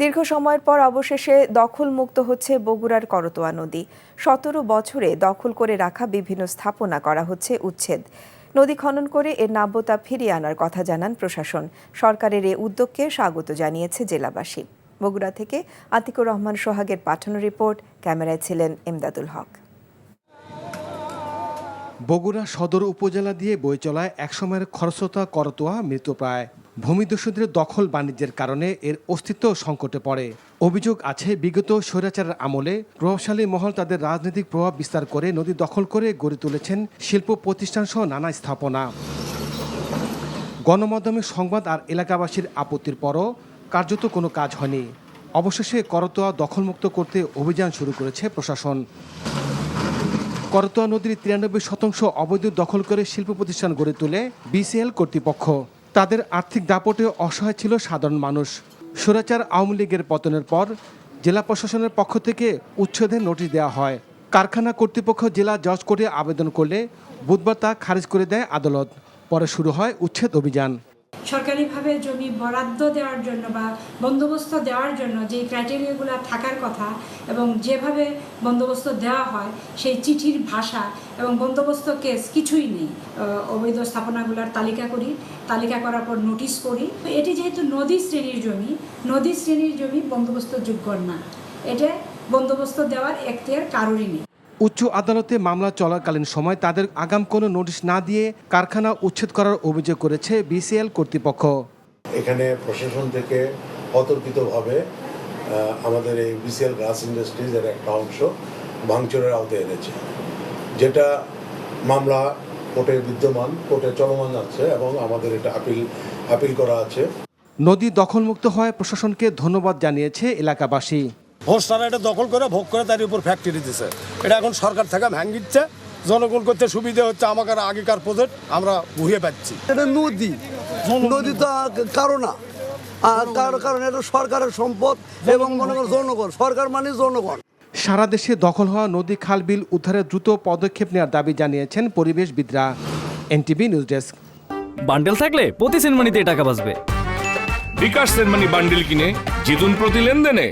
দীর্ঘ সময়ের পর অবশেষে দখলমুক্ত হচ্ছে বগুড়ার করতোয়া নদী। ১৭ বছরে দখল করে রাখা বিভিন্ন স্থাপনা করা হচ্ছে উচ্ছেদ। নদী খনন করে এর নাব্যতা ফিরিয়ে আনার কথা জানান প্রশাসন। সরকারের এ উদ্যোগকে স্বাগত জানিয়েছে জেলাবাসী। বগুড়া থেকে আতিকুর রহমান সোহাগের পাঠানো রিপোর্ট, ক্যামেরায় ছিলেন এমদাদুল হক। বগুড়া সদর উপজেলা দিয়ে বয়ে চলায় একসময়ের খরস্রোতা করতোয়া মৃতপ্রায়। ভূমিদস্যুদের দখল বাণিজ্যের কারণে এর অস্তিত্ব সংকটে পড়ে। অভিযোগ আছে বিগত স্বৈরাচারের আমলে প্রভাবশালী মহল তাদের রাজনৈতিক প্রভাব বিস্তার করে নদী দখল করে গড়ে তুলেছেন শিল্প প্রতিষ্ঠান সহ নানা স্থাপনা। গণমাধ্যমে সংবাদ আর এলাকাবাসীর আপত্তির পরও কার্যত কোনো কাজ হয়নি। অবশেষে করতোয়া দখলমুক্ত করতে অভিযান শুরু করেছে প্রশাসন। করতোয়া নদীর 93% অবৈধ দখল করে শিল্প প্রতিষ্ঠান গড়ে তোলে বিসিএল কর্তৃপক্ষ। তাদের আর্থিক দাপটে অসহায় ছিল সাধারণ মানুষ। স্বৈরাচার আওয়ামী লীগের পতনের পর জেলা প্রশাসনের পক্ষ থেকে উচ্ছেদের নোটিশ দেওয়া হয়। কারখানা কর্তৃপক্ষ জেলা জজ কোর্টে আবেদন করলে বুধবার তা খারিজ করে দেয় আদালত। পরে শুরু হয় উচ্ছেদ অভিযান। সরকারিভাবে জমি বরাদ্দ দেওয়ার জন্য বা বন্দোবস্ত দেওয়ার জন্য যে ক্রাইটেরিয়াগুলো থাকার কথা এবং যেভাবে বন্দোবস্ত দেওয়া হয় সেই চিঠির ভাষা এবং বন্দোবস্ত কেস কিছুই নেই। অবৈধ স্থাপনাগুলোর তালিকা করার পর নোটিশ করি। এটি যেহেতু নদী শ্রেণীর জমি বন্দোবস্তযোগ্য না, এটা বন্দোবস্ত দেওয়ার এখতিয়ার কারোরই নেই। উচ্চ আদালতে মামলা চলাকালীন সময় তাদের আগাম কোনো নোটিশ না দিয়ে কারখানা উচ্ছেদ করার অভিযোগ করেছে বিসিএল কর্তৃপক্ষ। এখানে প্রশাসন থেকে অতর্কিতভাবে আমাদের এই বিসিএল গ্লাস ইন্ডাস্ট্রিজের একটা অংশ ভাঙচুরের আওতায় এনেছে, যেটা মামলা কোর্টে চলমান আছে এবং আমাদের এটা আপিল করা আছে। নদী দখলমুক্ত হয় প্রশাসনকে ধন্যবাদ জানিয়েছে এলাকাবাসী। হোস্টারা এটা দখল করে ভোগ করে তার উপর ফ্যাক্টরি দিচ্ছে, এটা এখন সরকার থেকে ভাঙিচ্ছে, জনগণ করতে সুবিধা হচ্ছে। আমাদের আগেকার প্রজেক্ট আমরা ঘুরিয়ে পাচ্ছি। এটা নদী তো কারো না, কারণ এটা সরকারের সম্পদ এবং মনে করেন জনগণ, সরকার মানে জনগণ। সারা দেশে দখল হওয়া নদী খাল বিল উদ্ধারে দ্রুত পদক্ষেপ নেওয়ার দাবি জানিয়েছেন পরিবেশবিদরা। NTV news desk. বান্ডেল থাকলে প্রতি সেনমানিতে টাকা বাঁচবে। বিকাশ সেনমানি বান্ডেল কিনে জিতুন প্রতি লেনদেনে।